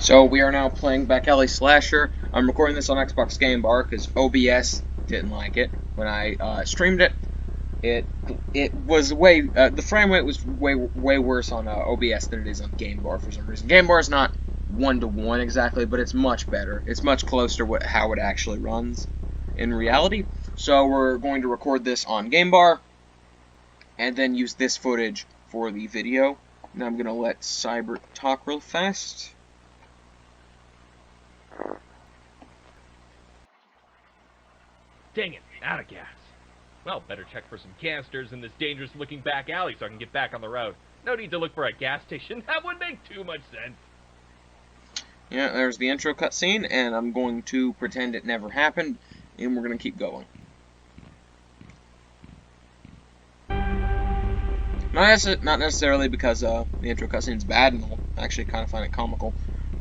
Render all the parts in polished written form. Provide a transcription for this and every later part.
So we are now playing Back Alley Slasher. I'm recording this on Xbox Game Bar because OBS didn't like it when I streamed it. It was the frame rate was way worse on OBS than it is on Game Bar for some reason. Game Bar is not 1-to-1 exactly, but it's much better. It's much closer to how it actually runs in reality. So we're going to record this on Game Bar and then use this footage for the video. Now I'm gonna let Cyber talk real fast. Dang it, out of gas. Well, better check for some canisters in this dangerous-looking back alley so I can get back on the road. No need to look for a gas station. That would make too much sense. Yeah, there's the intro cutscene, and I'm going to pretend it never happened, and we're going to keep going. Not necessarily because the intro cutscene's bad, and I'll actually kind of find it comical,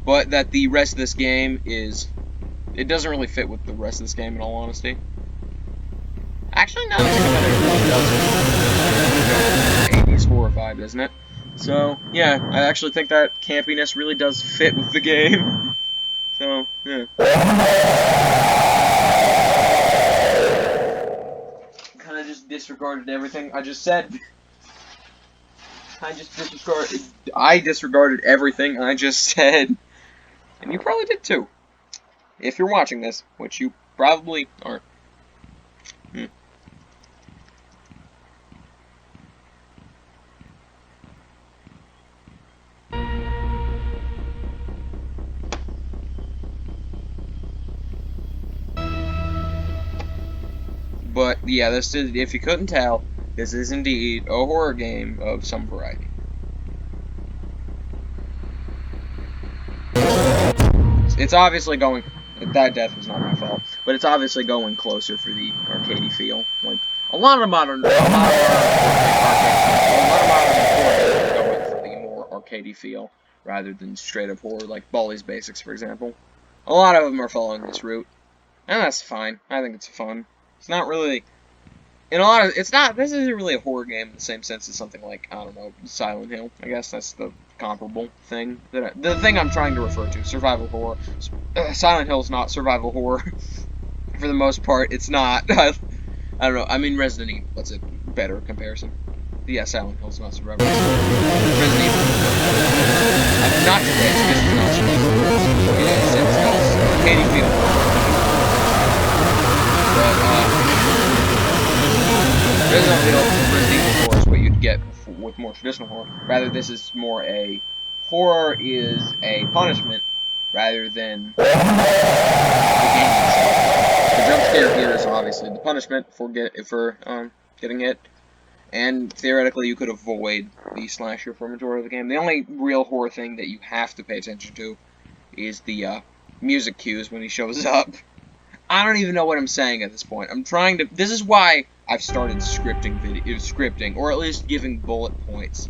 but that the rest of this game it doesn't really fit with the rest of this game, in all honesty. Actually, now that I think about it, it really does. 80s horror vibe, isn't it? So, yeah, I actually think that campiness really does fit with the game. So, yeah. Kind of just disregarded everything I just said. I disregarded everything I just said. And you probably did too. If you're watching this, which you probably aren't. But yeah, this is, if you couldn't tell, this is indeed a horror game of some variety. It's obviously going, that death was not my fault, but it's obviously going closer for the arcadey feel. Like, a lot of modern horror are going for the more arcadey feel, rather than straight up horror, like Baldi's Basics, for example. A lot of them are following this route, and that's fine. I think it's fun. It's not really, this isn't really a horror game in the same sense as something like, I don't know, Silent Hill. I guess that's the comparable thing. The thing I'm trying to refer to, survival horror. Silent Hill's not survival horror. For the most part, it's not. I don't know, I mean Resident Evil, that's a better comparison. But yeah, Silent Hill's not survival horror. Resident Evil. Not today, because it's not survival horror. It's arcadey feel. Resident Evil horror is what you'd get with more traditional horror. Rather, this is more a horror is a punishment rather than the game itself. The jump scare here is obviously the punishment for getting hit, and theoretically you could avoid the slasher for a majority of the game. The only real horror thing that you have to pay attention to is the music cues when he shows up. I don't even know what I'm saying at this point. This is why I've started scripting, or at least giving bullet points,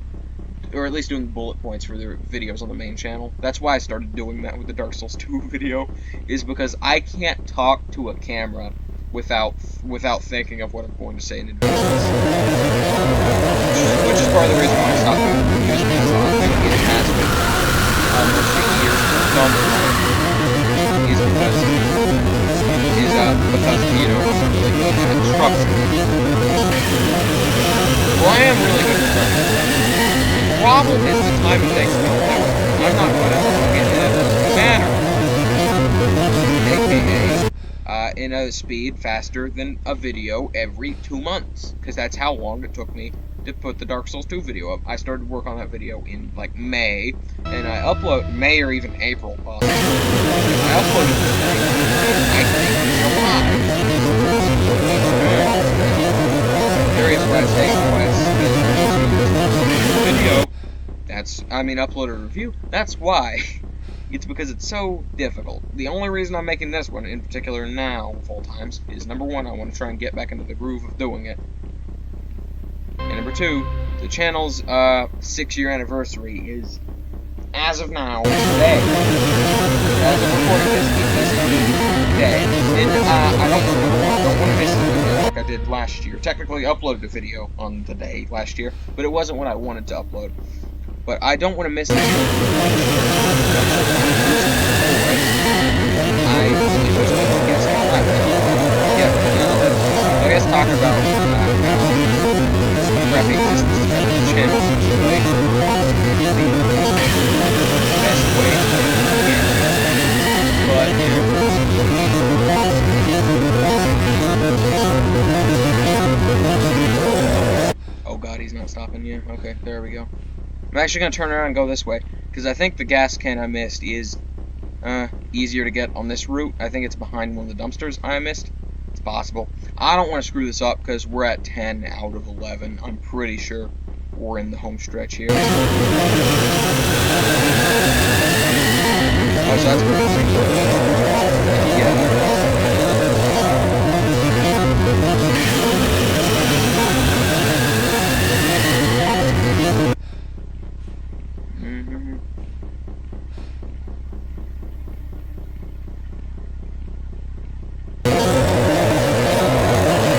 or at least doing bullet points for the videos on the main channel. That's why I started doing that with the Dark Souls 2 video, is because I can't talk to a camera without thinking of what I'm going to say in advance. Which is part of the reason why I stopped doing videos as often. It has been almost a year because, you know, I'm really good at structure. Well, I am really good at structure. The problem is the time it takes me to do it. I'm not good at fucking manner. AKA, in a speed faster than a video every 2 months. Because that's how long it took me to put the Dark Souls 2 video up. I started work on that video in, like, May, and I May or even April, possibly. And I uploaded this thing in, I think, July. Various Let's video, upload a review, that's why. It's because it's so difficult. The only reason I'm making this one, in particular now, full times, is number one, I want to try and get back into the groove of doing it. And number two, the channel's 6-year anniversary is, as of now, today. As of recording this, it is indeed today. And I don't want to miss the video like I did last year. Technically, I uploaded a video on the day last year, but it wasn't what I wanted to upload. But I don't want to miss it. talking about how crappy existence of the channel is like the best way to get but oh god, he's not stopping yet. Okay, there we go. I'm actually gonna turn around and go this way because I think the gas can I missed is easier to get on this route. I think it's behind one of the dumpsters I missed. It's possible. I don't want to screw this up because we're at 10 out of 11. I'm pretty sure we're in the home stretch here. Oh, so that's pretty cool. Yeah.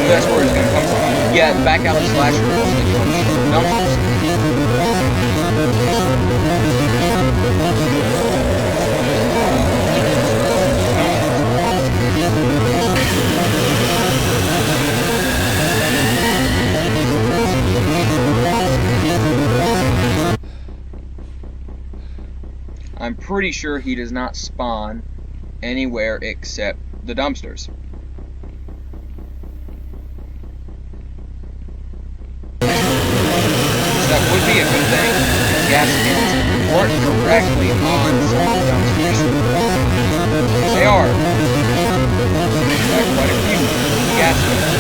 That's where it's gonna come from. Yeah, the back alley slasher only comes from dumpsters. I'm pretty sure he does not spawn anywhere except the dumpsters. That would be a good thing if gas cans weren't directly on some of the dumpsters. They are. Quite a few gas cans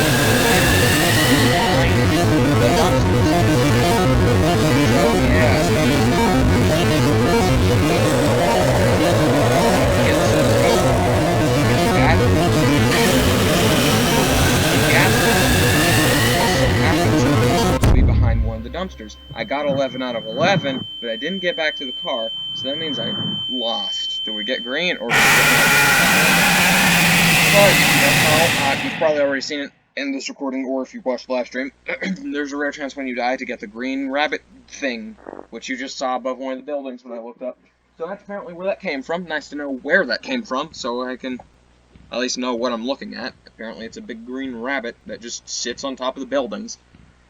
behind the dumpsters. So yeah. Get some coke. That. Gas also happens to be behind one of the dumpsters. I got 11 out of 11, but I didn't get back to the car, so that means I lost. Do we get green or do we get but you don't know. You've probably already seen it in this recording, or if you watched the live stream. There's a rare chance when you die to get the green rabbit thing, which you just saw above one of the buildings when I looked up. So that's apparently where that came from. Nice to know where that came from, so I can at least know what I'm looking at. Apparently it's a big green rabbit that just sits on top of the buildings.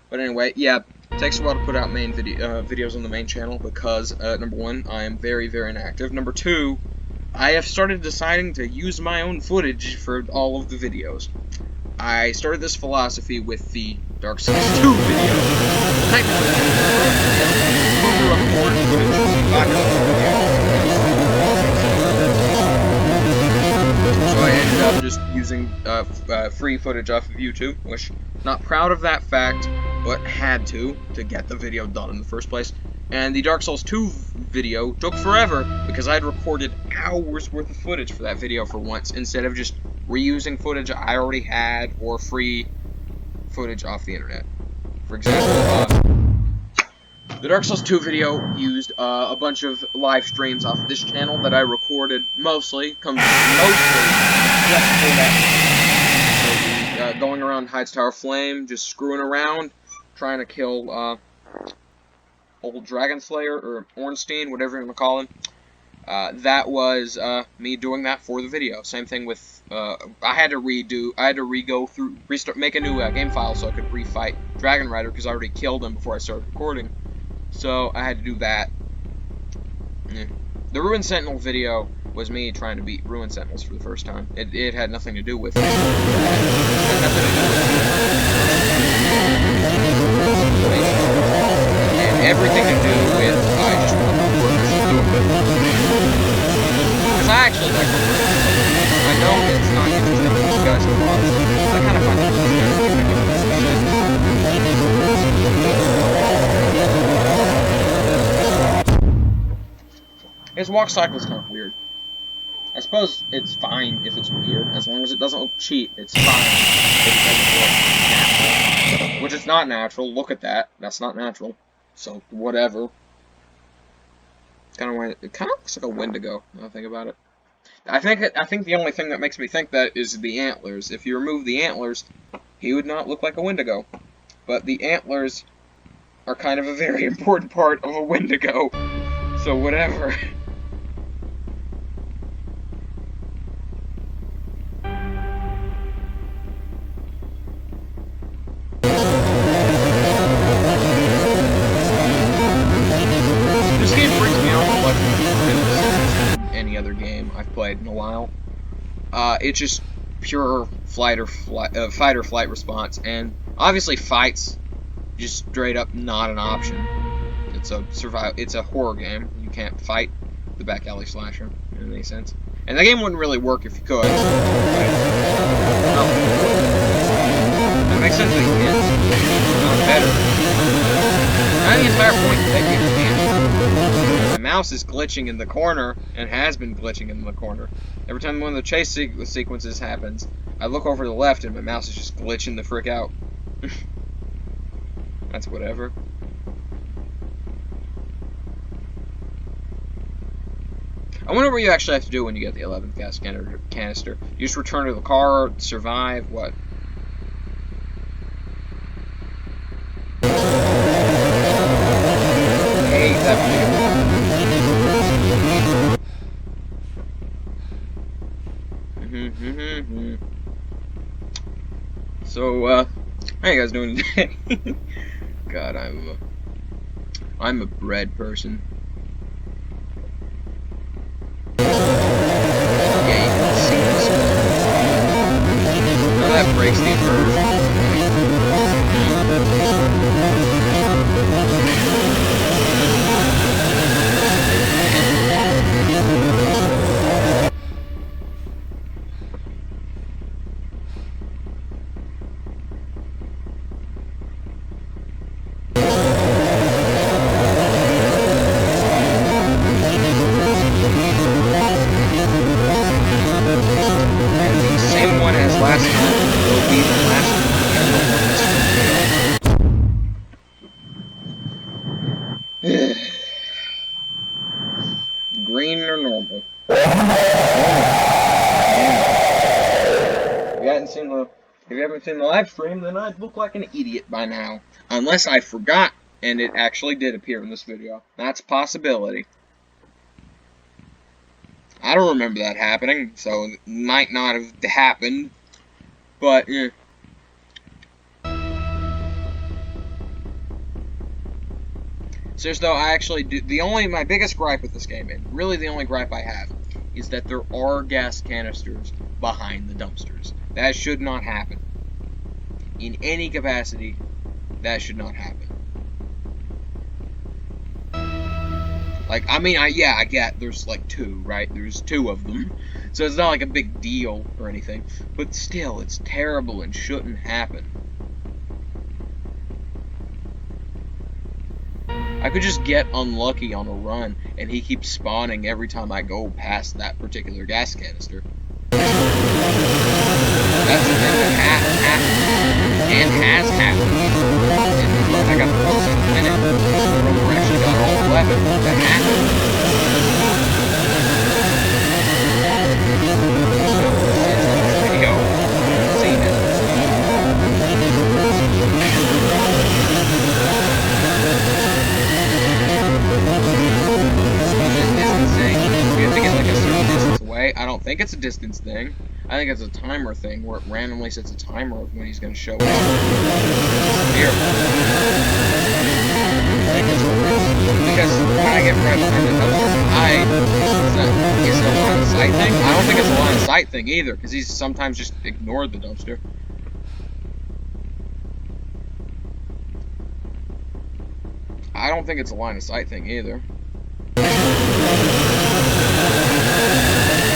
But anyway, yeah, it takes a while to put out main videos on the main channel because, number one, I am very, very inactive. Number two, I have started deciding to use my own footage for all of the videos. I started this philosophy with the Dark Souls 2 video. Technically, I record footage from the background video. So I ended up just using free footage off of YouTube, which not proud of that fact, but had to get the video done in the first place. And the Dark Souls 2 video took forever because I had recorded hours worth of footage for that video for once, instead of just reusing footage I already had or free footage off the internet. For example, the Dark Souls 2 video used a bunch of live streams off of this channel that I recorded mostly just for that video. So going around Heights Tower Flame, just screwing around, trying to kill old Dragon Slayer, or Ornstein, whatever you want to call him. That was me doing that for the video. Same thing with, I had to make a new game file so I could refight Dragon Rider, because I already killed him before I started recording. So I had to do that. Yeah. The Ruined Sentinel video was me trying to beat Ruined Sentinels for the first time. It had nothing to do with it. And everything to do with I just want to work doing it. Because I actually like recording. I know it's not interesting for you guys to watch, but I kind of find it interesting. His walk cycle is kind of weird. I suppose it's fine if it's weird, as long as it doesn't look cheap. It's fine if it doesn't look natural, which is not natural. Look at that. That's not natural. So whatever. It kind of looks like a Wendigo. Now I think about it. I think the only thing that makes me think that is the antlers. If you remove the antlers, he would not look like a Wendigo. But the antlers are kind of a very important part of a Wendigo. So whatever. much more than any other game I've played in a while. It's just pure fight or flight response, and obviously fights just straight up not an option. It's a horror game. You can't fight the back alley slasher in any sense. And the game wouldn't really work if you could. But, that makes sense that you can. Not better. Not the entire point that you can. My mouse is glitching in the corner, and has been glitching in the corner. Every time one of the chase sequences happens, I look over to the left, and my mouse is just glitching the frick out. That's whatever. I wonder what you actually have to do when you get the 11th gas canister. You just return to the car, survive, what? Hey, that So, how you guys doing today? God, I'm a bread person. That breaks the immersion. Same one as last time will be the last one. Green or normal? If you haven't seen the live stream, then I'd look like an idiot by now. Unless I forgot and it actually did appear in this video. That's a possibility. I don't remember that happening, so it might not have happened, but yeah. Seriously though, I actually do. My biggest gripe with this game, and really the only gripe I have, is that there are gas canisters behind the dumpsters. That should not happen. In any capacity, that should not happen. Like, I mean, yeah, I get there's like two, right? There's two of them. So it's not like a big deal or anything. But still, it's terrible and shouldn't happen. I could just get unlucky on a run, and he keeps spawning every time I go past that particular gas canister. That's the thing that happened, and has happened. And the run I got the most in a minute, the run where I actually got all 11, that happened. Video, seen it. You have to get like a certain distance away. I don't think it's a distance thing. I think it's a timer thing where it randomly sets a timer of when he's going to show up. Here. I think that's what it is. Because when I get right behind the dumpster, is it a line of sight thing? I don't think it's a line of sight thing either, because he's sometimes just ignored the dumpster. I don't think it's a line of sight thing either.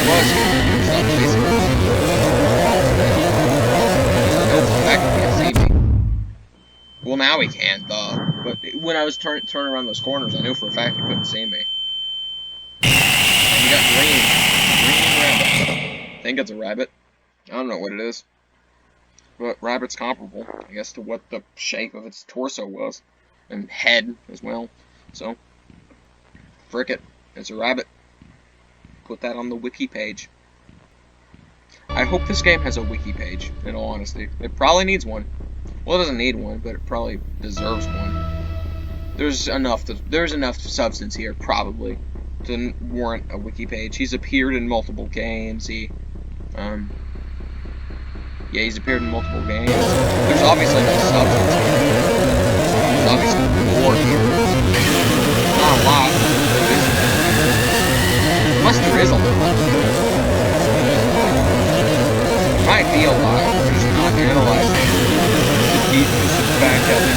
Stop chasing me. That can't see me. Well, now he can, duh. But when I was turning around those corners, I knew for a fact he couldn't see me. And you got green. Green rabbit. I think it's a rabbit. I don't know what it is. But rabbit's comparable, I guess, to what the shape of its torso was. And head as well. So, frick it. It's a rabbit. Put that on the wiki page. I hope this game has a wiki page, in all honesty. It probably needs one. Well, it doesn't need one, but it probably deserves one. There's enough substance here, probably, to warrant a wiki page. He's appeared in multiple games. He's appeared in multiple games. There's obviously no substance here. There's obviously more here. Not a lot, but there is. Unless there is a lot. Might be a lot. We're just not analyzing the deepness of the fact that this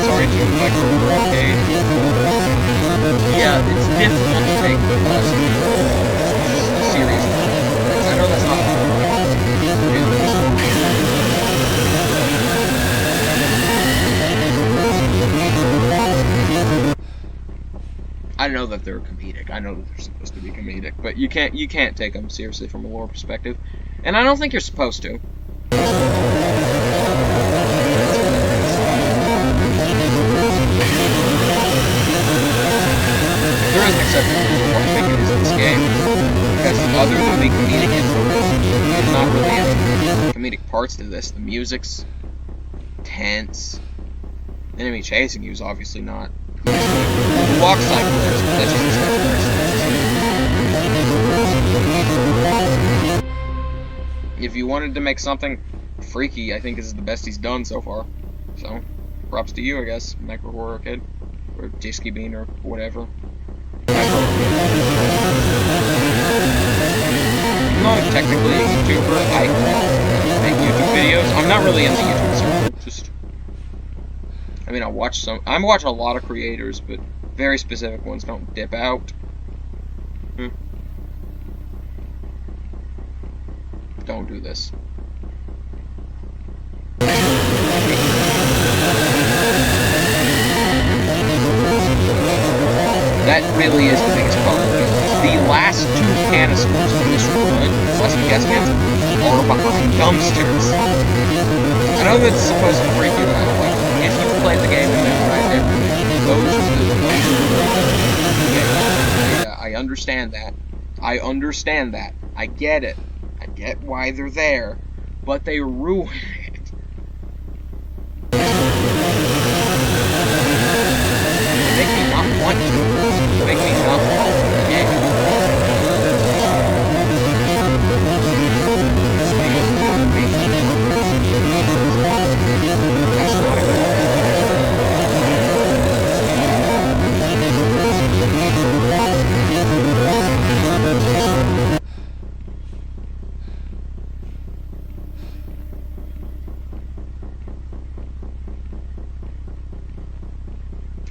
sorry to Micro Arcade. Yeah, it's difficult to take seriously. I know that's not I know that they're comedic. I know that they're supposed to be comedic, but you can't take them seriously from a lore perspective, and I don't think you're supposed to. There is an exception to what I think it is in this game, because other than the comedic intro, there's not really any comedic parts to this. The music's tense. Enemy chasing you is obviously not. The walk cycle is, but that's just if you wanted to make something freaky, I think this is the best he's done so far. So, props to you, I guess, Micro Horror Kid, or Disky Bean, or whatever. I'm not technically a YouTuber. I make YouTube videos. I'm not really in the YouTube circle. Just, I mean, I watch a lot of creators, but very specific ones don't dip out. Don't do this. That really is the biggest problem. The last two canisters in this run, plus the gas cans, are behind dumpsters. I know that's supposed to freak you out, but if you've played the game and memorized everything, those are yeah, I understand that. I understand that. I get it. I get why they're there, but they ruin it. They make me not want to. They make me not want to play the game. That's not a good thing.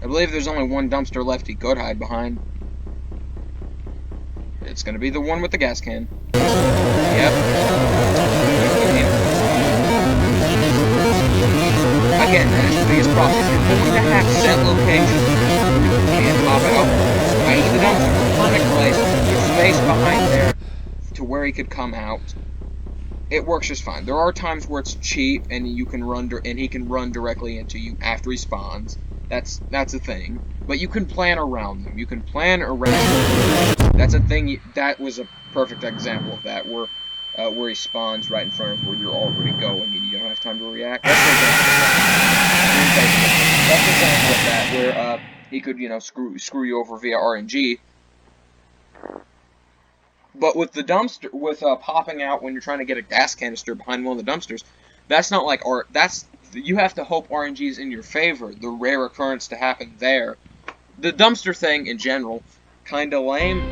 I believe there's only one dumpster left he could hide behind. It's gonna be the one with the gas can. Yep. Again, that is the biggest problem. If you're going to have set locations and pop out, i.e. the dumpster, perfect place, there's space behind there to where he could come out. It works just fine. There are times where it's cheap and you can run and he can run directly into you after he spawns. That's a thing. But you can plan around them. You can plan around them. That's a thing. That was a perfect example of that, where he spawns right in front of where you're already going and you don't have time to react. That's an example of that, where he could, screw you over via RNG. But with the dumpster, with popping out when you're trying to get a gas canister behind one of the dumpsters, that's not like you have to hope RNG is in your favor, the rare occurrence to happen there. The dumpster thing, in general, kinda lame,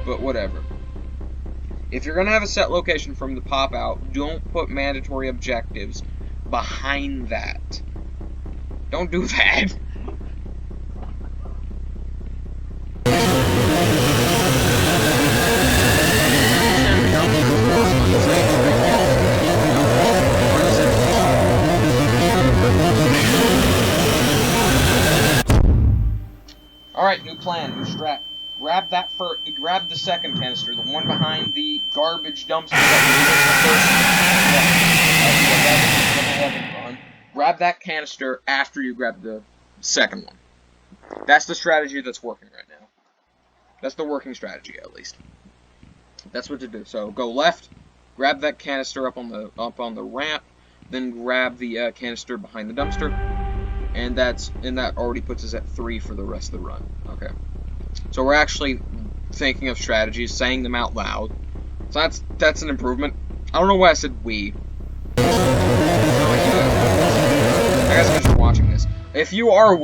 but whatever. If you're gonna have a set location from the pop-out, don't put mandatory objectives behind that. Don't do that. Alright, new plan, new strat. Grab the second canister, the one behind the garbage dumpster that we used the first run. Grab that canister after you grab the second one. That's the strategy that's working right now. That's the working strategy, at least. That's what to do. So go left, grab that canister up on the ramp, then grab the canister behind the dumpster. And that already puts us at 3 for the rest of the run. Okay. So we're actually thinking of strategies, saying them out loud. So that's an improvement. I don't know why I said we. I guess because you're watching this. If you are,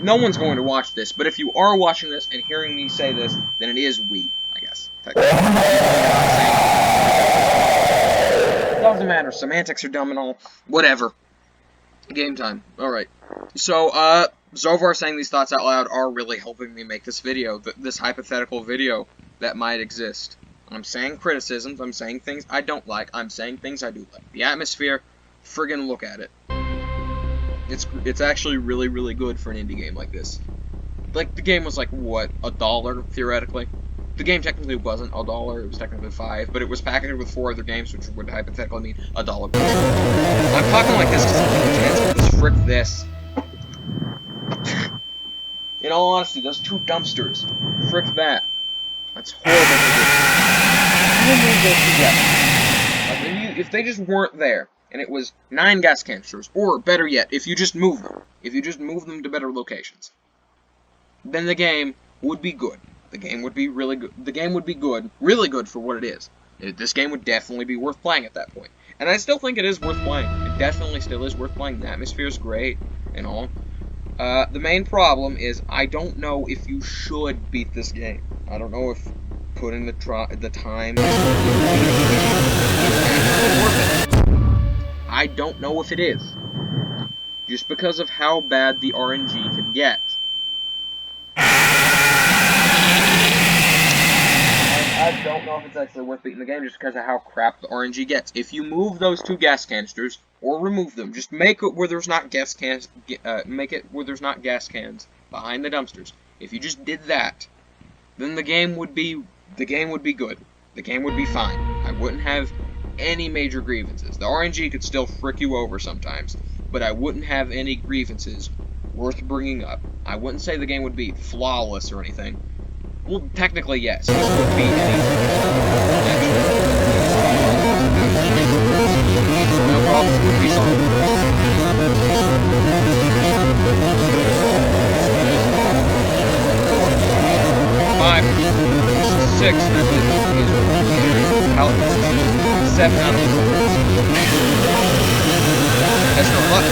no one's going to watch this, but if you are watching this and hearing me say this, then it is we, I guess. Doesn't matter. Semantics are dumb and all. Whatever. Game time. Alright. So, Zovar saying these thoughts out loud are really helping me make this video, this hypothetical video that might exist. I'm saying criticisms, I'm saying things I don't like, I'm saying things I do like. The atmosphere, friggin' look at it. It's actually really, really good for an indie game like this. Like, the game was like, what, $1, theoretically? The game technically wasn't $1, it was technically $5, but it was packaged with 4 other games, which would hypothetically mean $1 per game. I'm talking like this because I'm really chance with this. Frick this. In all honesty, those 2 dumpsters. Frick that. That's horrible to do. Like, if they just weren't there, and it was 9 gas canisters, or better yet, if you just move them. If you just move them to better locations. Then the game would be good. The game would be really good. The game would be good, really good for what it is. This game would definitely be worth playing at that point. And I still think it is worth playing. It definitely still is worth playing. The atmosphere is great and all. The main problem is I don't know if you should beat this game. I don't know if putting the time is worth it. I don't know if it is. Just because of how bad the RNG can get. I don't know if it's actually worth beating the game just because of how crap the RNG gets. If you move those 2 gas canisters, or remove them, just make it where there's not gas cans, behind the dumpsters. If you just did that, then the game would be good. The game would be fine. I wouldn't have any major grievances. The RNG could still frick you over sometimes, but I wouldn't have any grievances worth bringing up. I wouldn't say the game would be flawless or anything. Well, technically, yes. It wouldn't be any... No problem. It would be solved. 5, 6, 7 out of 4. That's not luck.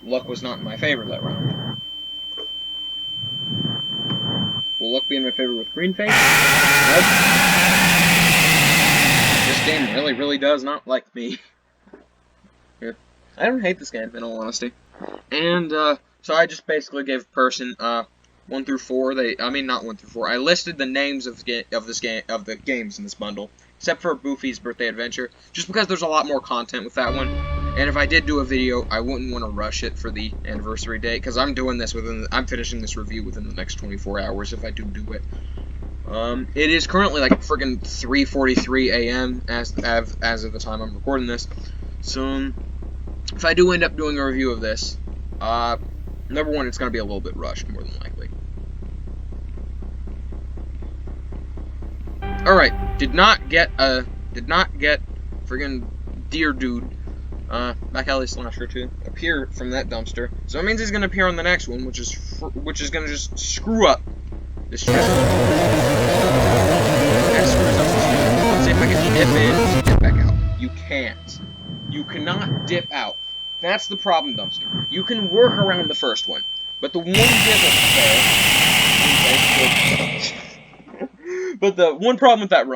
Luck was not in my favor that round. Will luck be in my favor with green face? Nope. This game really, really does not like me. Here. I don't hate this game, in all honesty. And, so I just basically gave person, 1 through 4. I mean, not 1 through 4. I listed the names of the games in this bundle, except for Boofy's Birthday Adventure, just because there's a lot more content with that one. And if I did do a video, I wouldn't want to rush it for the anniversary date, because I'm doing this I'm finishing this review within the next 24 hours if I do it. It is currently like friggin' 3:43 a.m. as of the time I'm recording this. So, if I do end up doing a review of this, number one, it's gonna be a little bit rushed, more than likely. Alright, did not get friggin' Deer Dude, Back Alley Slasher 2, appear from that dumpster. So it means he's gonna appear on the next one, which is gonna just screw up this strategy. That screws up the strategy. Let's see if I can dip in and dip back out. You can't. You cannot dip out. That's the problem, dumpster. You can work around the first one, but the one dip there. But the one problem with that,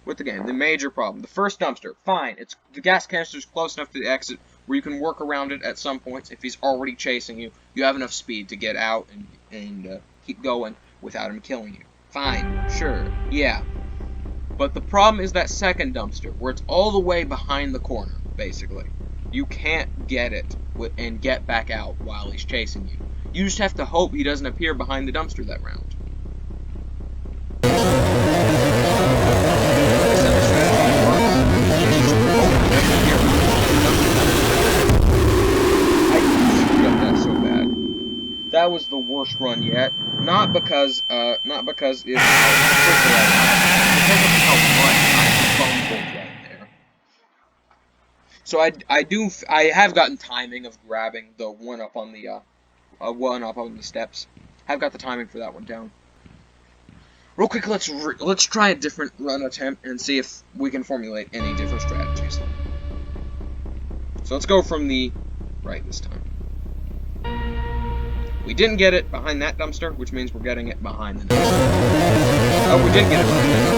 with the game, the major problem, the first dumpster, fine, the gas canister's close enough to the exit where you can work around it at some points. If he's already chasing you, you have enough speed to get out and keep going without him killing you. Fine, sure, yeah. But the problem is that second dumpster, where it's all the way behind the corner, basically. You can't get it and get back out while he's chasing you. You just have to hope he doesn't appear behind the dumpster that round. That was the worst run yet. Not because it's because of how much I fumbled right there. So I have gotten timing of grabbing the one up on the steps. I've got the timing for that one down. Real quick, let's try a different run attempt and see if we can formulate any different strategies. So let's go from the right this time. We didn't get it behind that dumpster, which means we're getting it behind the next one. Oh, we did get it behind that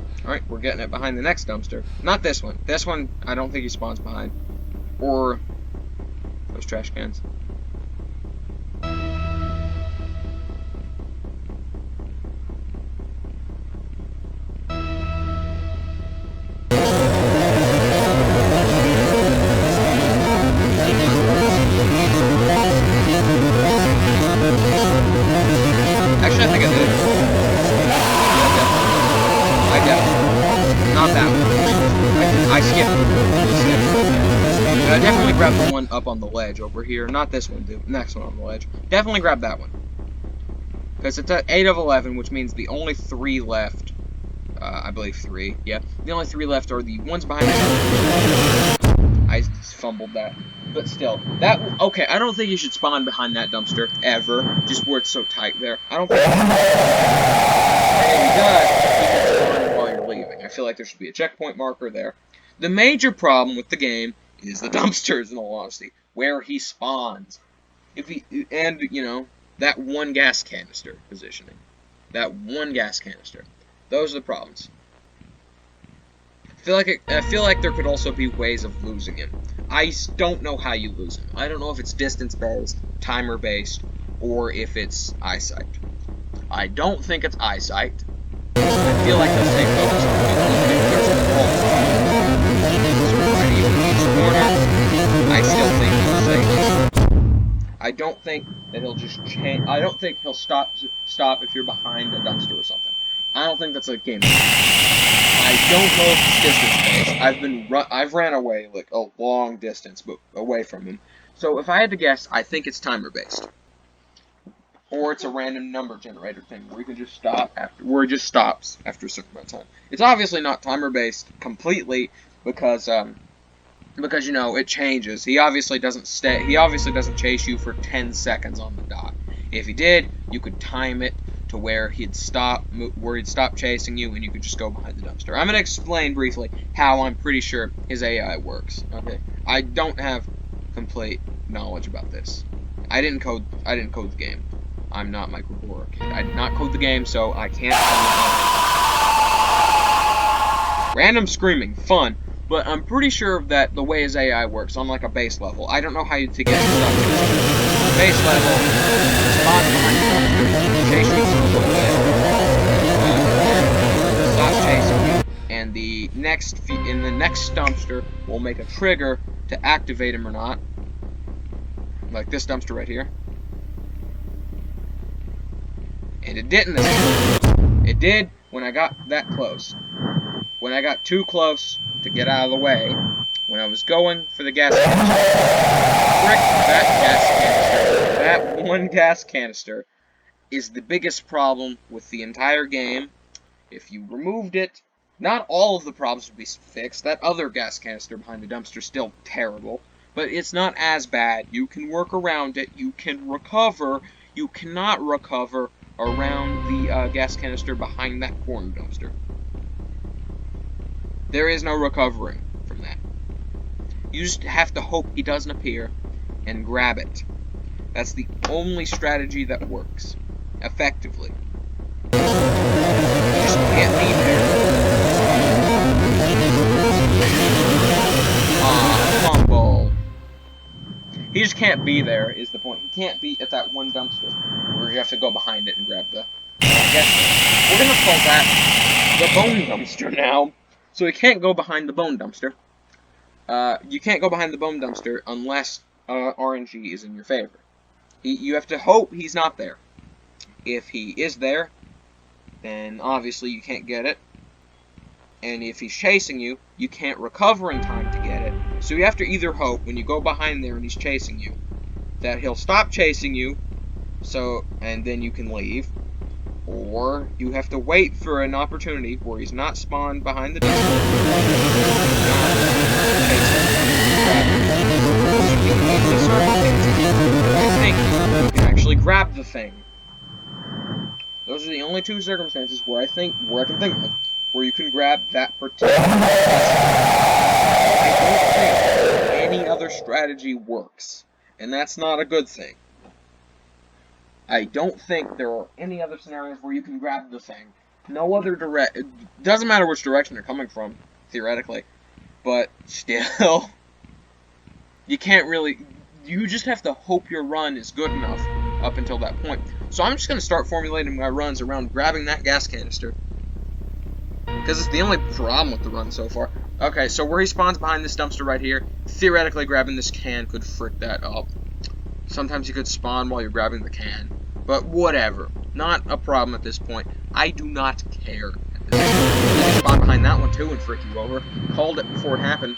dumpster. Alright, we're getting it behind the next dumpster. Not this one. This one, I don't think he spawns behind. Or those trash cans. Actually, I think I did. I definitely. Not that one. I skipped it. But I definitely grabbed the one up on the ledge over here. Not this one, the next one on the ledge. Definitely grab that one. Because it's at 8 of 11, which means the only 3 left. I believe 3. Yeah. The only 3 left are the ones behind the I fumbled that. But still, that okay. I don't think you should spawn behind that dumpster ever, just where it's so tight there. I don't think. If he does, you can spawn while you're leaving. I feel like there should be a checkpoint marker there. The major problem with the game is the dumpsters, in all honesty, where he spawns. And you know that one gas canister positioning, that one gas canister. Those are the problems. I feel like there could also be ways of losing him. I don't know how you lose him. I don't know if it's distance-based, timer-based, or if it's eyesight. I don't think it's eyesight. I feel like they'll stay focused on it, even if there's a wall. Right even in each corner, I still think he'll stay. I don't think that he'll just change. I don't think he'll stop if you're behind a dumpster or something. I don't think that's a game. I don't know if it's distance-based. I've ran away like a long distance, but away from him. So if I had to guess, I think it's timer-based, or it's a random number generator thing where you can just stop where it just stops after a certain amount of time. It's obviously not timer-based completely because you know it changes. He obviously doesn't stay. He obviously doesn't chase you for 10 seconds on the dot. If he did, you could time it to where he'd stop chasing you, and you could just go behind the dumpster. I'm gonna explain briefly how I'm pretty sure his AI works. Okay, I don't have complete knowledge about this. I didn't code the game. I'm not Michael Borek. I did not code the game, so I can't. Random screaming, fun, but I'm pretty sure that the way his AI works on like a base level. I don't know how to get stuff. Base level, spawn behind the dumpster, chase you for a little bit, stop chasing you, and the next dumpster will make a trigger to activate him or not, like this dumpster right here. And it didn't this time. It did when I got that close. When I got too close to get out of the way, when I was going for the gas canister. Frick that gas canister. That one gas canister is the biggest problem with the entire game. If you removed it, not all of the problems would be fixed. That other gas canister behind the dumpster is still terrible, but it's not as bad. You can work around it. You can recover. You cannot recover around the gas canister behind that corner dumpster. There is no recovering from that. You just have to hope he doesn't appear and grab it. That's the only strategy that works effectively. You just can't be there. Fumble. He just can't be there is the point. He can't be at that one dumpster where you have to go behind it and grab the... we're gonna call that the bone dumpster now. So he can't go behind the bone dumpster. You can't go behind the bone dumpster unless RNG is in your favor. You have to hope he's not there. If he is there, then obviously you can't get it. And if he's chasing you, you can't recover in time to get it. So you have to either hope, when you go behind there and he's chasing you, that he'll stop chasing you, and then you can leave. Or you have to wait for an opportunity where he's not spawned behind the dumpster. I think you can actually grab the thing. Those are the only two circumstances where I can think of where you can grab that particular I don't think any other strategy works, and that's not a good thing. I don't think there are any other scenarios where you can grab the thing. No other it doesn't matter which direction you're coming from, theoretically, but still, you can't really, you just have to hope your run is good enough up until that point. So I'm just going to start formulating my runs around grabbing that gas canister, because it's the only problem with the run so far. Okay, so where he spawns behind this dumpster right here, theoretically grabbing this can could frick that up. Sometimes you could spawn while you're grabbing the can. But whatever. Not a problem at this point. I do not care at this point. You can spawn behind that one too and frick you over. Called it before it happened.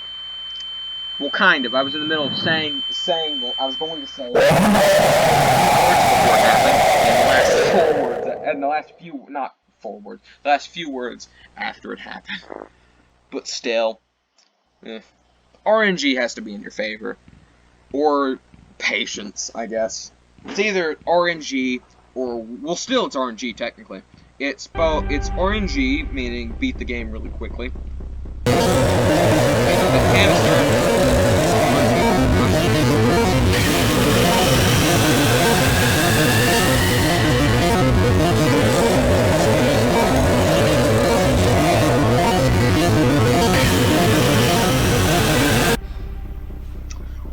Well, kind of. I was in the middle of saying that I was going to say words before it happened, and the last few words after it happened. But still, RNG has to be in your favor, or patience, I guess. It's either RNG or, well, still it's RNG technically. It's RNG, meaning beat the game really quickly. And the canister.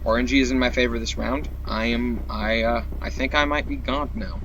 RNG is in my favor this round. I think I might be gone now.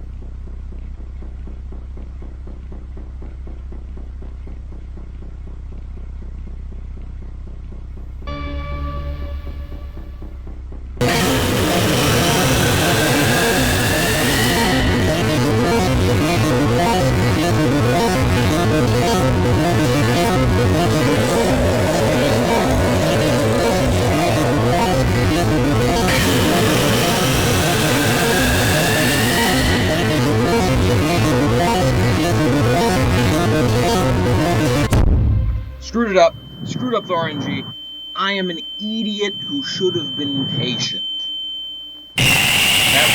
Screwed up the RNG. I am an idiot who should have been patient. That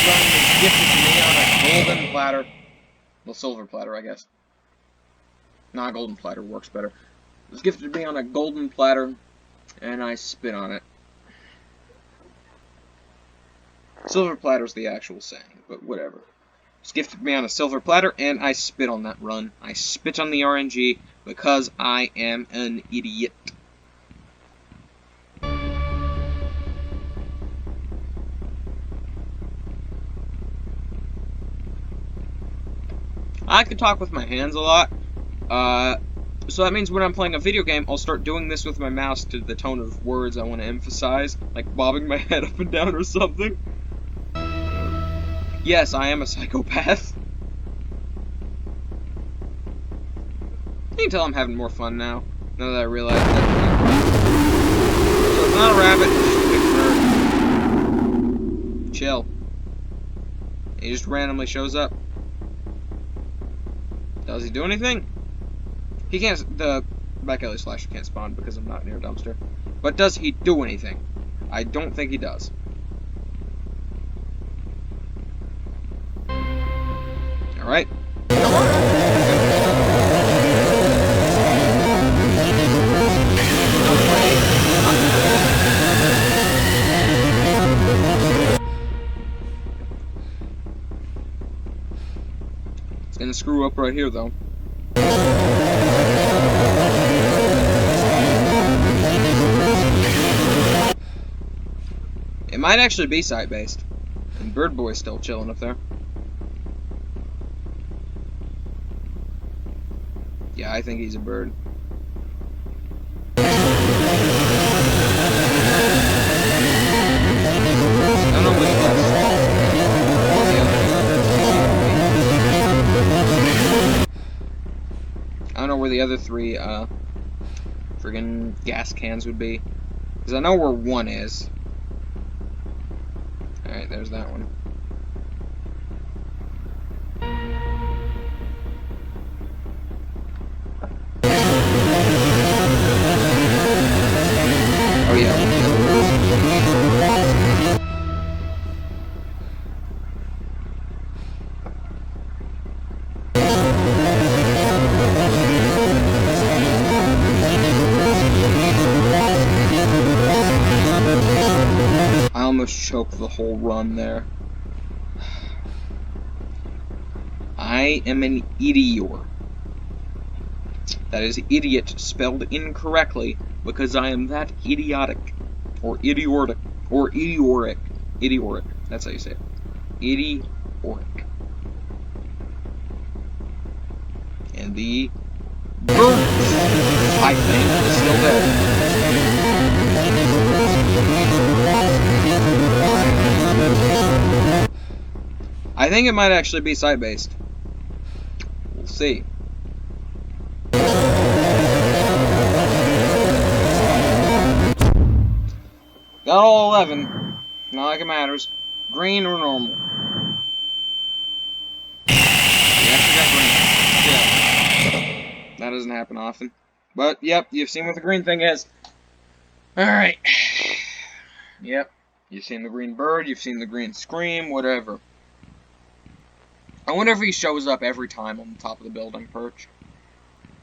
run was gifted to me on a golden platter. Well, silver platter, I guess. Nah, golden platter works better. It was gifted to me on a golden platter, and I spit on it. Silver platter's the actual saying, but whatever. It was gifted to me on a silver platter, and I spit on that run. I spit on the RNG because I am an idiot. I can talk with my hands a lot, so that means when I'm playing a video game, I'll start doing this with my mouse to the tone of words I want to emphasize, like bobbing my head up and down or something. Yes, I am a psychopath. You can tell I'm having more fun now that I realize that. So it's not a rabbit, it's just a big bird. Chill. He just randomly shows up. Does he do anything? He can't. The Back Alley Slasher can't spawn because I'm not near a dumpster. But does he do anything? I don't think he does. Alright. Come on. It's gonna screw up right here, though. It might actually be site-based. And Bird Boy's still chilling up there. Yeah, I think he's a bird. I don't know what I don't know where the other three, friggin' gas cans would be. Because I know where one is. Alright, there's that one. Oh yeah. almost choked the whole run there. I am an idiot. That is idiot spelled incorrectly because I am that idiotic. Or idiotic. Or idiotic. Idiotic. That's how you say it. Idiotic. And the bird, I think, is still there. I think it might actually be site-based. We'll see. Got all 11. Not like it matters. Green or normal? Yes, we got green. Yeah. That doesn't happen often. But, yep, you've seen what the green thing is. Alright. Yep. You've seen the green bird, you've seen the green scream, whatever. I wonder if he shows up every time on the top of the building perch.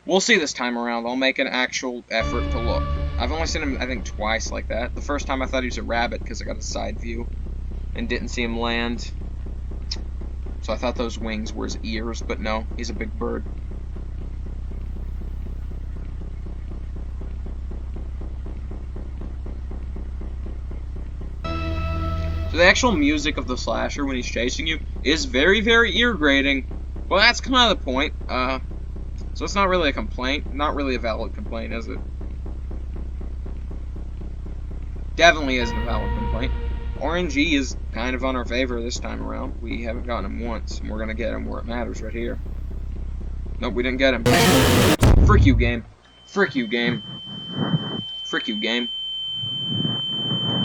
We'll see this time around. I'll make an actual effort to look. I've only seen him, I think, twice like that. The first time I thought he was a rabbit because I got a side view and didn't see him land. So I thought those wings were his ears, but no, he's a big bird. So the actual music of the slasher when he's chasing you is very, very ear-grating. Well, that's kind of the point. So it's not really a complaint. Not really a valid complaint, is it? Definitely isn't a valid complaint. RNG is kind of on our favor this time around. We haven't gotten him once, and we're going to get him where it matters right here. Nope, we didn't get him. Frick you, game. Frick you, game. Frick you, game.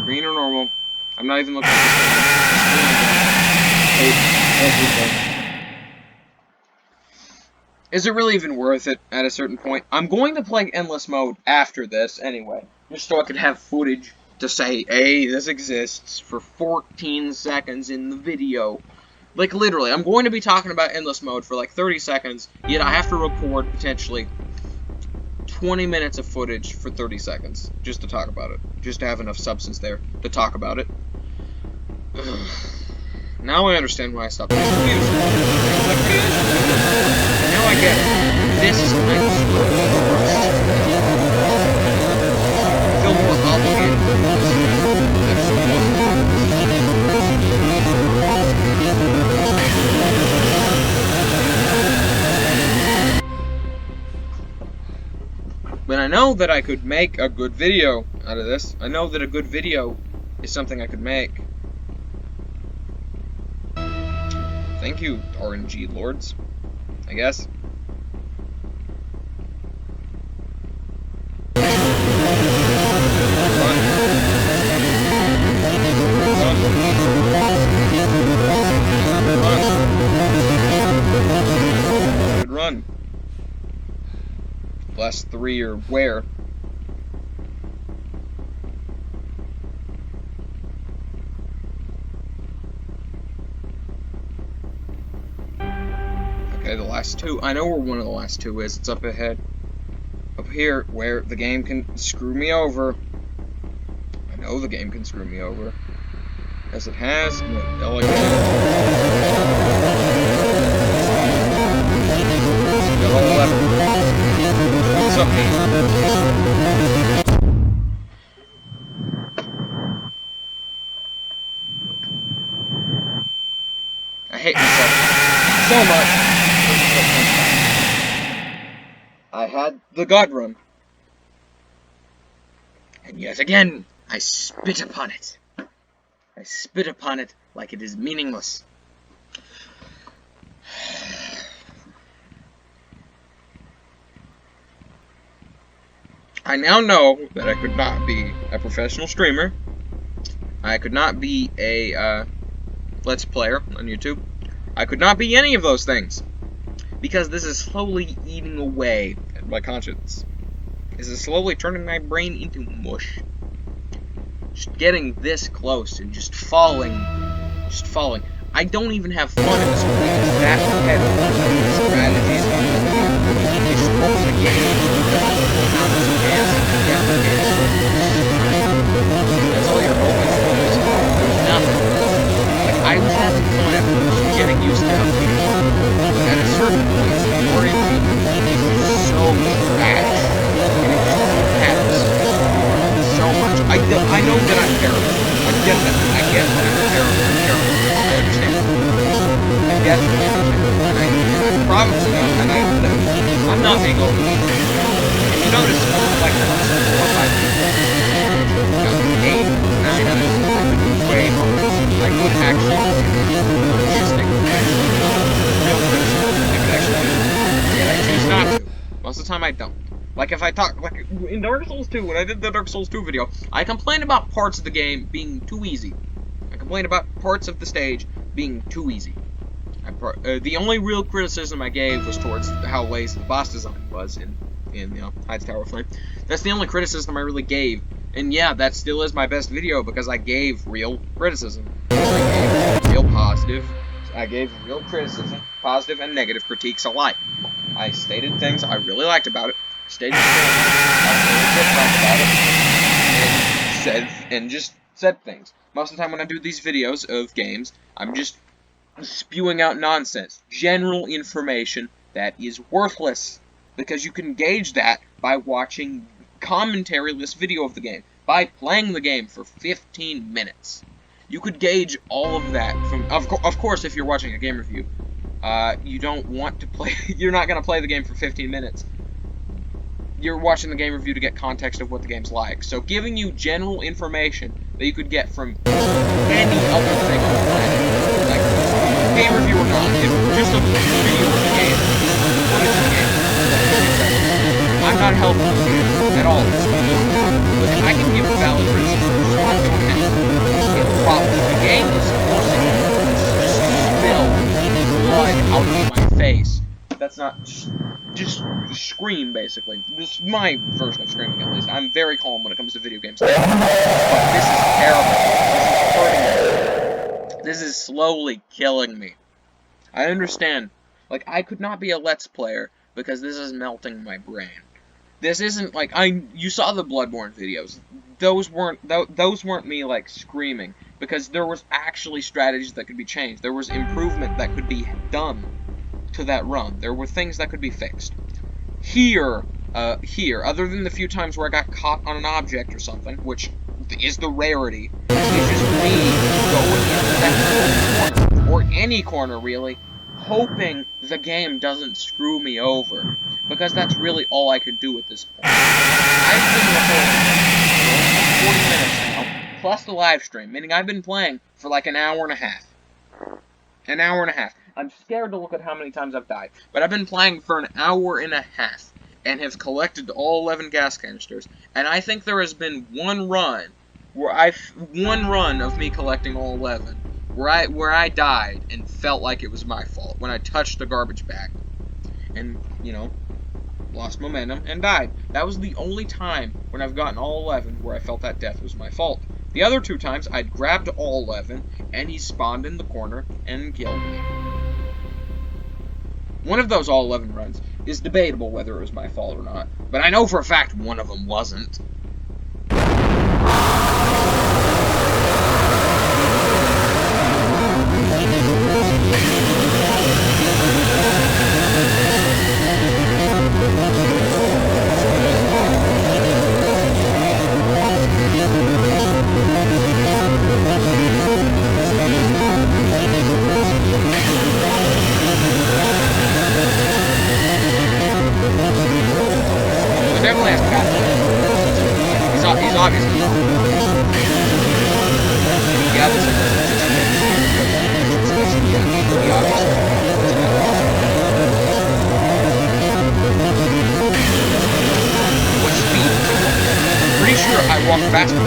Green or normal? I'm not even looking at this. Everything. Is it really even worth it at a certain point? I'm going to play endless mode after this anyway, just so I could have footage to say, hey, this exists for 14 seconds in the video. Like, literally, I'm going to be talking about endless mode for like 30 seconds, yet I have to record potentially 20 minutes of footage for 30 seconds just to talk about it. Just to have enough substance there to talk about it. Now I understand why I stopped playing music. Now I get it. This is kind of I feel more obligated to But I know that I could make a good video out of this. I know that a good video is something I could make. Thank you, RNG lords, I guess. Good run. Last three are where? Okay, the last two. I know where one of the last two is. It's up ahead. Up here, where the game can screw me over. I know the game can screw me over. As it has. No, like What's up, Pete? I hate myself so much. I had the God run. And yet again, I spit upon it. I spit upon it like it is meaningless. I now know that I could not be a professional streamer. I could not be a Let's Player on YouTube. I could not be any of those things. Because this is slowly eating away at my conscience. This is slowly turning my brain into mush. Just getting this close and just falling. Just falling. I don't even have fun in this movie. It's that repetitive. Strategies. You just open the game. That's all you're hoping for. get that. I get that I'm terrible. I understand. I definitely understand. And I probably know, and I'm not being overly critical. If you notice, like the last 4 or 5 years, 8, 9 out of 10, I could do way more. I could actually logistic real criticism. I could actually do it. Yet I choose not to. Most of the time I don't. Like if I talk, like in Dark Souls 2, when I did the Dark Souls 2 video, I complained about parts of the game being too easy. I complained about parts of the stage being too easy. The only real criticism I gave was towards how lazy the boss design was in Heights Tower of Flame. That's the only criticism I really gave. And yeah, that still is my best video because I gave real criticism. I gave real positive. I gave real criticism, positive and negative critiques alike. I stated things I really liked about it. Stated things I really disliked about it. And just said things. Most of the time when I do these videos of games, I'm just spewing out nonsense. General information that is worthless. Because you can gauge that by watching commentary-less video of the game. By playing the game for 15 minutes. You could gauge all of that from... Of course, if you're watching a game review, you don't want to play... You're not going to play the game for 15 minutes. You're watching the game review to get context of what the game's like. So giving you general information that you could get from any other thing on the planet. Like, game review or not, if just a video of the game, footage of the game, I'm not helping you at all. But if I can give valid reasons, so I'm doing that. If the game is forcing me to spill blood out of my face, that's not just scream, basically. This is my version of screaming, at least. I'm very calm when it comes to video games. But this is terrible. This is hurting me. This is slowly killing me. I understand. Like, I could not be a Let's Player because this is melting my brain. This isn't like you saw the Bloodborne videos. Those weren't me like screaming because there was actually strategies that could be changed. There was improvement that could be done to that run. There were things that could be fixed. Here, other than the few times where I got caught on an object or something, which is the rarity, it's just me going into that corner, or any corner really, hoping the game doesn't screw me over. Because that's really all I could do at this point. I've been recording for 40 minutes now, plus the live stream, meaning I've been playing for like an hour and a half. An hour and a half. I'm scared to look at how many times I've died, but I've been playing for an hour and a half, and have collected all 11 gas canisters, and I think there has been one run of me collecting all 11, where I died and felt like it was my fault, when I touched a garbage bag, and, you know, lost momentum, and died. That was the only time when I've gotten all 11 where I felt that death was my fault. The other 2 times, I'd grabbed all 11, and he spawned in the corner and killed me. One of those all 11 runs is debatable whether it was my fault or not, but I know for a fact one of them wasn't. Definitely has got he's obviously not. Yeah, this is he obviously what speed? Pretty sure I walk faster.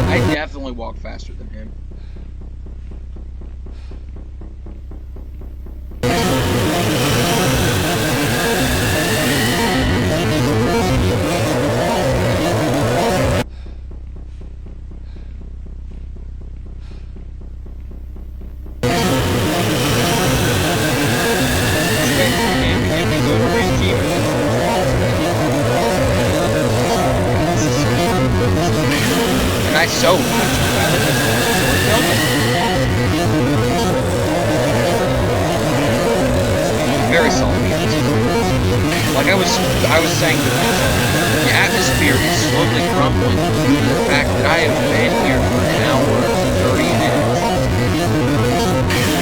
I definitely walk faster than him. I was saying that the atmosphere is slowly crumbling due to the fact that I have been here for an hour and 30 minutes.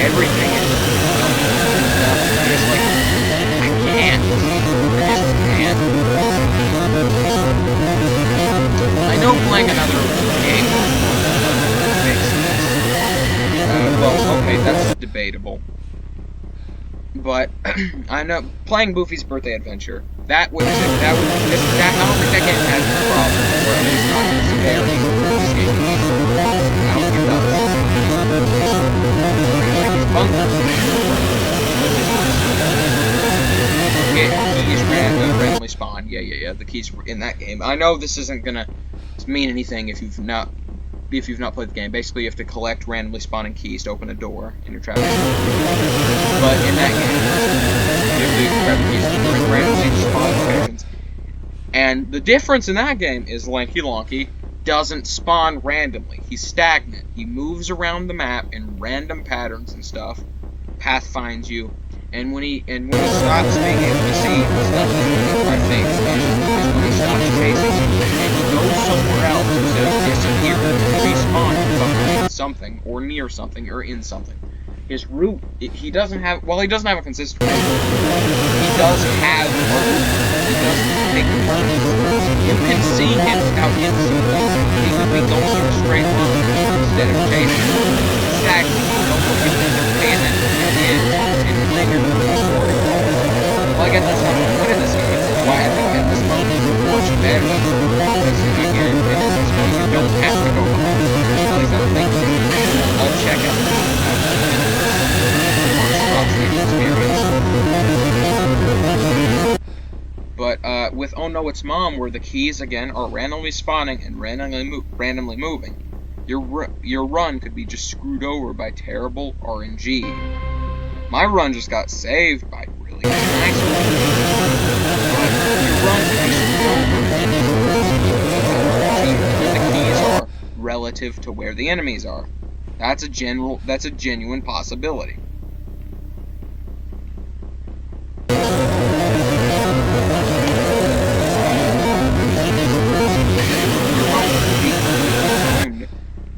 Everything is just like I can't. I just can't. I know playing another game makes sense. Well, okay, that's debatable. But I know playing Goofy's Birthday Adventure, I don't think that game has a problem, or at least not the severity of this game. I don't think it does. Like he's bunker. Keys randomly spawn. Yeah. The keys in that game. I know this isn't gonna mean anything if you've not played the game. Basically, you have to collect randomly spawning keys to open a door in your trap. But in that game, you have to grab the keys to randomly spawn locations. And the difference in that game is Lanky Lonky doesn't spawn randomly. He's stagnant. He moves around the map in random patterns and stuff. Path finds you. And when he stops being able to see stuff, I think, is when he stops chasing and he goes somewhere else instead of disappearing, respawning behind something, or near something, or in something. His route, he doesn't have a consistent route. He does have a route. He doesn't take turns. You can see him without instantly. He could be going in a straight line instead of chasing. Stagnant. You can pay attention to his and play your story. Well, I guess that's not the point of this game. That's why I think that this mode is much better. Because again, in this mode you don't have to go behind. At least I don't think so. I'll check out the experience. But with Oh No It's Mom, where the keys again are randomly spawning and randomly moving, your run could be just screwed over by terrible RNG. My run just got saved by really nice RNG. But your run could be screwed over where the keys are relative to where the enemies are. That's a genuine possibility.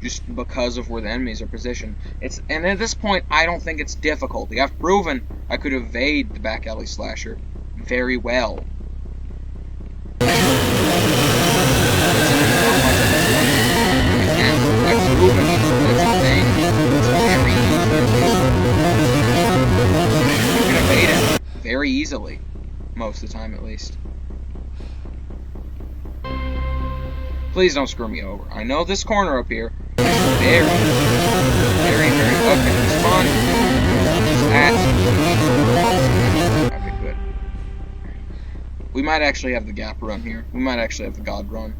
Just because of where the enemies are positioned. And at this point, I don't think it's difficult. I've proven I could evade the back alley slasher very well. I've proven that's a thing. It's very easy to do. You can evade it very easily. Most of the time, at least. Please don't screw me over. I know this corner up here is very okay. Spawn. Okay, good. We might actually have the gap run here. We might actually have the God run.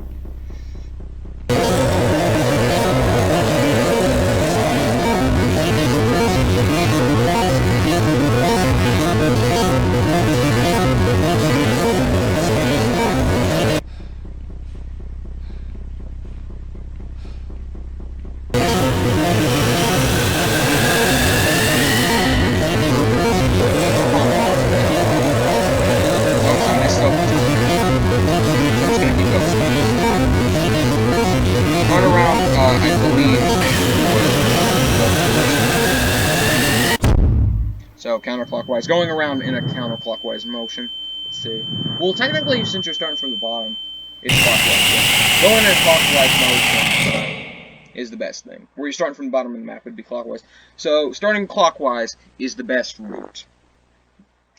So, counterclockwise. Going around in a counterclockwise motion. Let's see. Well, technically, since you're starting from the bottom, it's clockwise. Going in a clockwise motion is the best thing. Where you're starting from the bottom of the map would be clockwise. So, starting clockwise is the best route.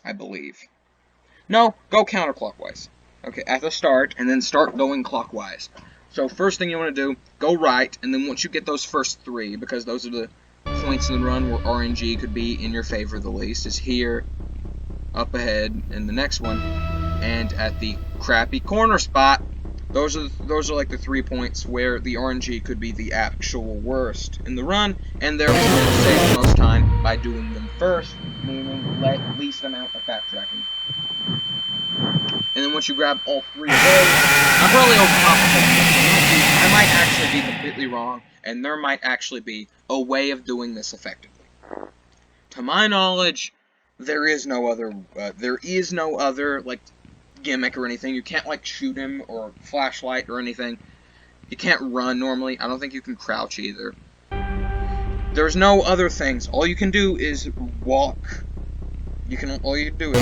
I believe. No, go counterclockwise. Okay, at the start, and then start going clockwise. So, first thing you want to do, go right, and then once you get those first three, because those are the points in the run where RNG could be in your favor the least, is here, up ahead, and the next one, and at the crappy corner spot. Those are like the 3 points where the RNG could be the actual worst in the run, and therefore you'll save the most time by doing them first, meaning least amount of backtracking. And then once you grab all three of those, I'm probably overcomplicating this. I might actually be completely wrong, and there might actually be a way of doing this effectively. To my knowledge, there is no other, like, gimmick or anything. You can't, like, shoot him or flashlight or anything. You can't run normally. I don't think you can crouch either. There's no other things. All you can do is walk. All you can do is...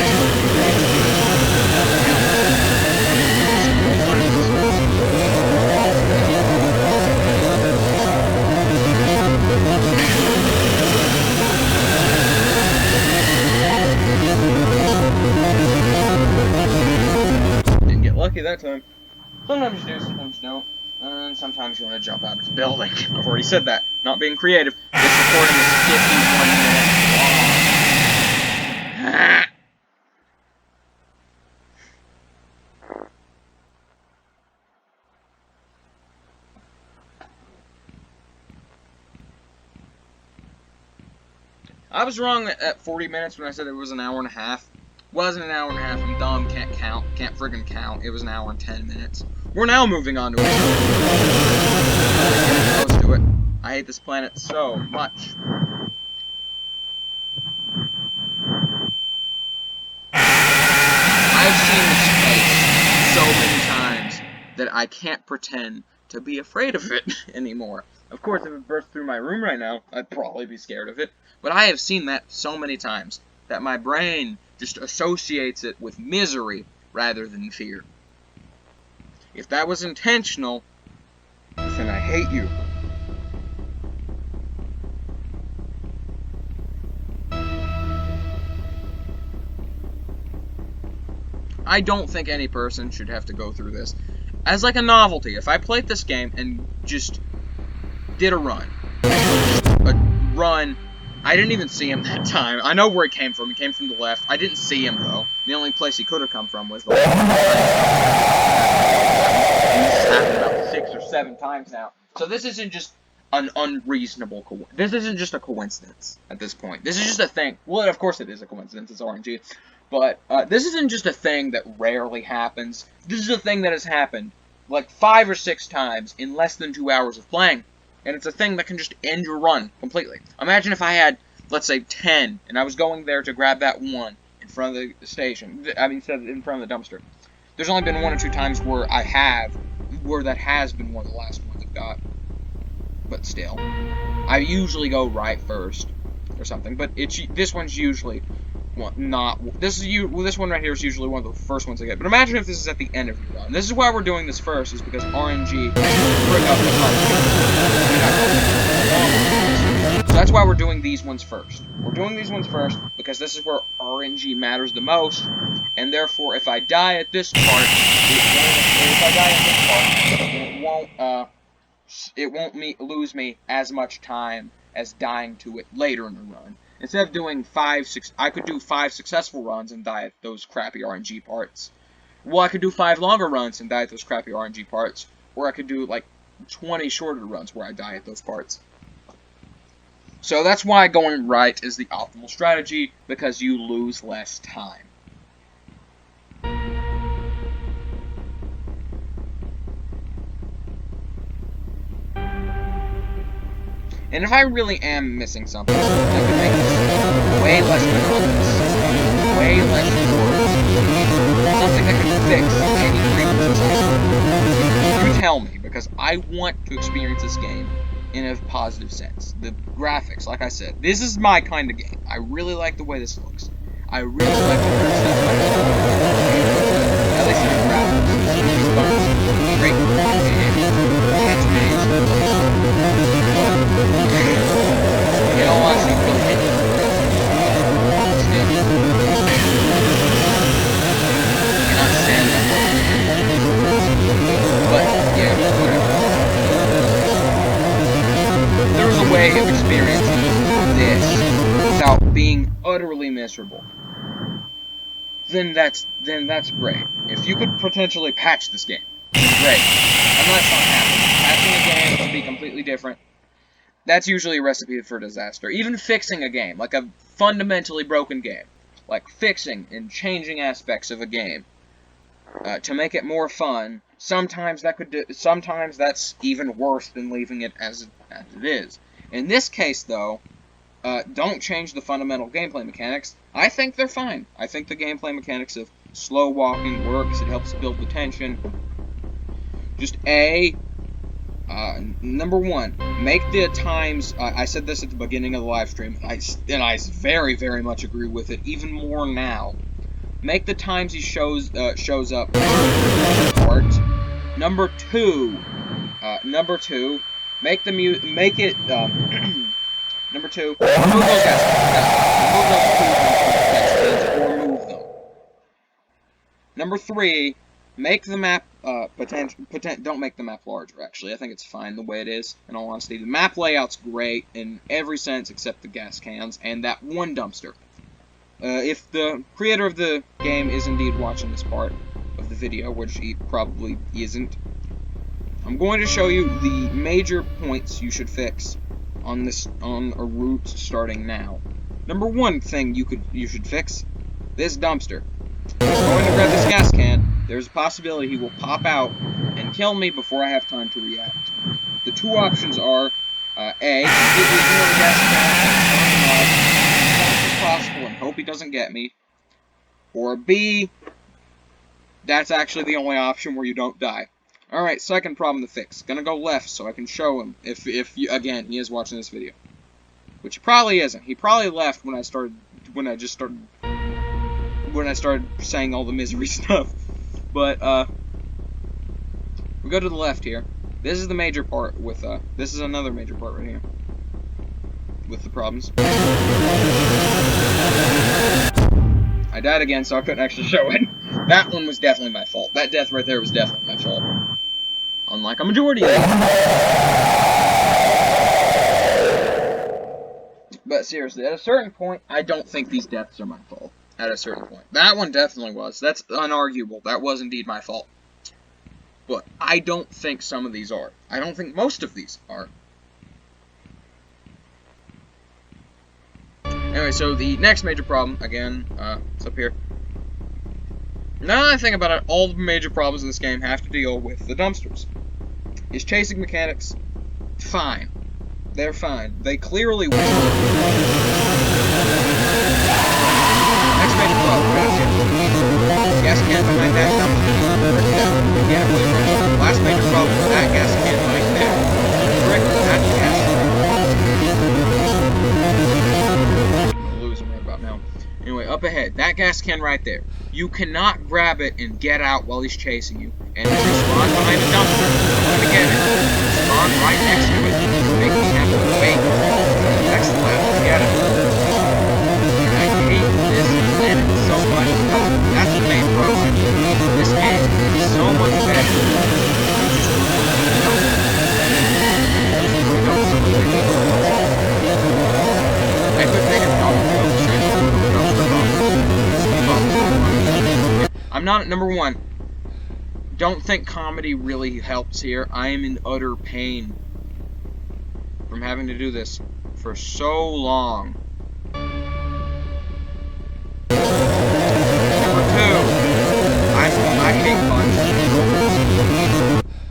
Didn't get lucky that time. Sometimes you do, sometimes you don't. And sometimes you want to jump out of the building. I've already said that. Not being creative. This recording is 51 minutes long. I was wrong at 40 minutes when I said it was an hour and a half. Wasn't an hour and a half. I'm dumb. Can't count. Can't friggin' count. It was an hour and 10 minutes. We're now moving on to it. Let's do it. I hate this planet so much. I've seen this place so many times that I can't pretend to be afraid of it anymore. Of course, if it burst through my room right now, I'd probably be scared of it. But I have seen that so many times that my brain just associates it with misery rather than fear. If that was intentional, then I hate you. I don't think any person should have to go through this. As like a novelty, if I played this game and just did a run, I didn't even see him that time. I know where he came from. He came from the left. I didn't see him, though. The only place he could have come from was the left. And this has happened about 6 or 7 times now. So this isn't just an unreasonable coincidence. This isn't just a coincidence at this point. This is just a thing. Well, of course it is a coincidence. It's RNG. But this isn't just a thing that rarely happens. This is a thing that has happened like 5 or 6 times in less than 2 hours of playing. And it's a thing that can just end your run completely. Imagine if I had, let's say, 10, and I was going there to grab that one in front of the station. I mean, in front of the dumpster. There's only been 1 or 2 times where that has been one of the last ones I've got. But still, I usually go right first or something. But this one's usually this one right here is usually one of the first ones I get. But imagine if this is at the end of your run. This is why we're doing this first, is because RNG bring up the So that's why we're doing these ones first. We're doing these ones first because this is where RNG matters the most, and therefore, if I die at this part, it won't lose me as much time as dying to it later in the run. Instead of doing 5, 6, I could do 5 successful runs and die at those crappy RNG parts. Well, I could do 5 longer runs and die at those crappy RNG parts. Or I could do, like, 20 shorter runs where I die at those parts. So that's why going right is the optimal strategy, because you lose less time. And if I really am missing something, I could make this way less monotonous, way less boring. Something that can fix any frequency. You tell me, because I want to experience this game in a positive sense. The graphics, like I said, this is my kind of game. I really like the way this looks. I really like the way stuff like this. At least in the graphics. These buttons are great. It's amazing. You know, honestly, really hate it. Still. Cannot stand that part. But, yeah, whatever. There was a way of experiencing this without being utterly miserable. Then that's great. If you could potentially patch this game, great. And that's not happening. Patching a game to be completely different, that's usually a recipe for disaster. Even fixing a game, like a fundamentally broken game, like fixing and changing aspects of a game to make it more fun, sometimes that's even worse than leaving it as it is. In this case, though, don't change the fundamental gameplay mechanics. I think they're fine. I think the gameplay mechanics of slow walking works. It helps build the tension. Just number one, make the times. I said this at the beginning of the live stream, and I very, very much agree with it. Even more now. Make the times he shows up part. Number two, make it. Number two, remove those guys. Remove them. Number three, make the map don't make the map larger. Actually, I think it's fine the way it is. In all honesty, the map layout's great in every sense except the gas cans and that one dumpster. If the creator of the game is indeed watching this part of the video, which he probably isn't, I'm going to show you the major points you should fix on a route starting now. Number one thing you should fix this dumpster. If I'm going to grab this gas can, there's a possibility he will pop out and kill me before I have time to react. The two options are, A, completely ignore the gas can as fast as possible and hope he doesn't get me, or B, that's actually the only option where you don't die. Alright, second problem to fix. Gonna go left so I can show him again, he is watching this video. Which he probably isn't. He probably left when I started saying all the misery stuff. But, we go to the left here. This is the major part with, this is another major part right here. With the problems. I died again, so I couldn't actually show it. That one was definitely my fault. That death right there was definitely my fault. Unlike a majority of them. But seriously, at a certain point, I don't think these deaths are my fault. At a certain point. That one definitely was. That's unarguable. That was indeed my fault. But I don't think some of these are. I don't think most of these are. Anyway, so the next major problem, again, it's up here. Now that I think about it, all the major problems in this game have to deal with the dumpsters. His chasing mechanics, fine. They're fine. They clearly work. Next major problem, gas can behind that dumpster. Yeah, last major problem, that gas can right there. Correct, that gas can. I'm losing right about now. Anyway, up ahead, that gas can right there. You cannot grab it and get out while he's chasing you, and respawn behind the dumpster. I'm gonna get it. Spawn right next to it. Make me have to wait until the next lap to get it. And I hate this planet so much. That's the main problem. This game is so much better. I could make a I'm not number one. Don't think comedy really helps here. I am in utter pain from having to do this for so long. Number two, I hate punch.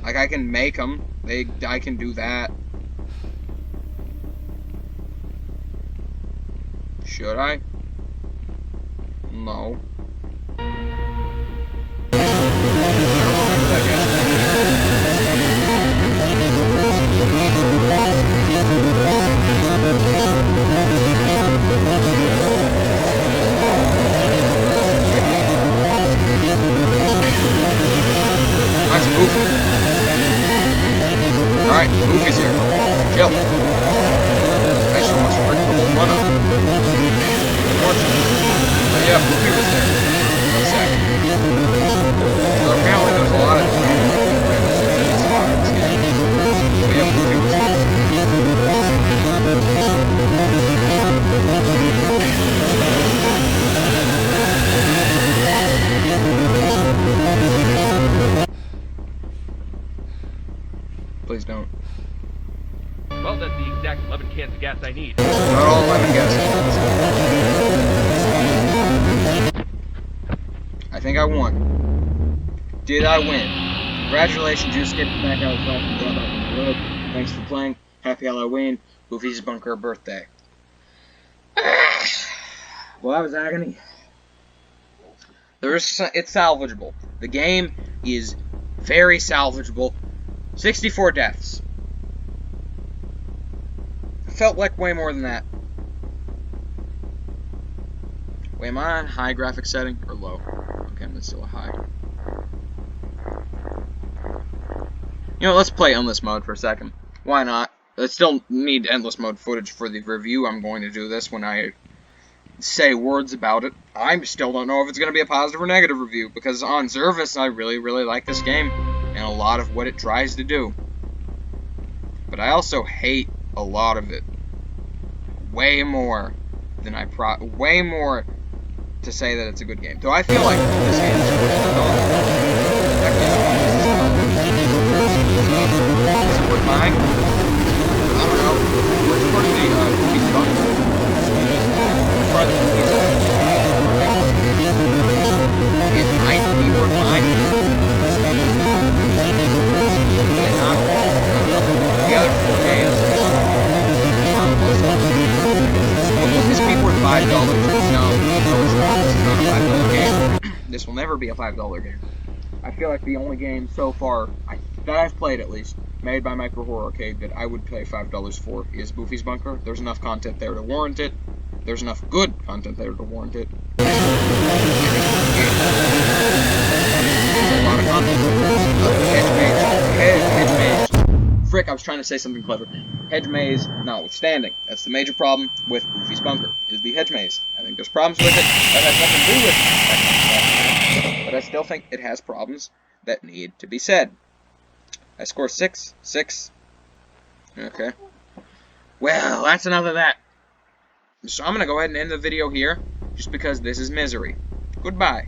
Like I can make them. I can do that. Should I? No. That's Goofy. Alright, Goofy's here. Chill. I just want to break the whole run up. Unfortunately. But yeah, Goofy was there. For a second. So apparently there's a lot of but yeah, Goofy was there. Please don't. Well, that's the exact 11 cans of gas I need. Not all 11 gas cans. I think I won. Did I win? Congratulations, you escaped back out of the and got back on the road. Thanks for playing. Happy Halloween. Goofy's bunker birthday. Well, that was agony. It's salvageable. The game is very salvageable. 64 deaths. Felt like way more than that. Wait, am I on high graphic setting or low? Okay, that's still a high. You know, let's play endless mode for a second. Why not? I still need endless mode footage for the review. I'm going to do this when I say words about it. I still don't know if it's going to be a positive or negative review, because on Zervis, I really, really like this game, and a lot of what it tries to do. But I also hate a lot of it. Way more than way more to say that it's a good game. So I feel like this game is worth buying. I don't know. Which part of the Goofy's Bunker? It might be worth buying. The other 4 games. Will this be worth $5? No, it's not. This is not a $5 game. This will never be a $5 game. I feel like the only game so far that I've played, at least, made by Micro Horror Arcade that I would pay $5 for is Goofy's Bunker. There's enough content there to warrant it. There's enough good content there to warrant it. There's a lot of content. Hedge Maze. Frick, I was trying to say something clever. Hedge Maze notwithstanding. That's the major problem with Goofy's Bunker, is the Hedge Maze. I think there's problems with it that has nothing to do with it. But I still think it has problems that need to be said. I score 6. Okay. Well, that's enough of that. So I'm going to go ahead and end the video here, just because this is misery. Goodbye.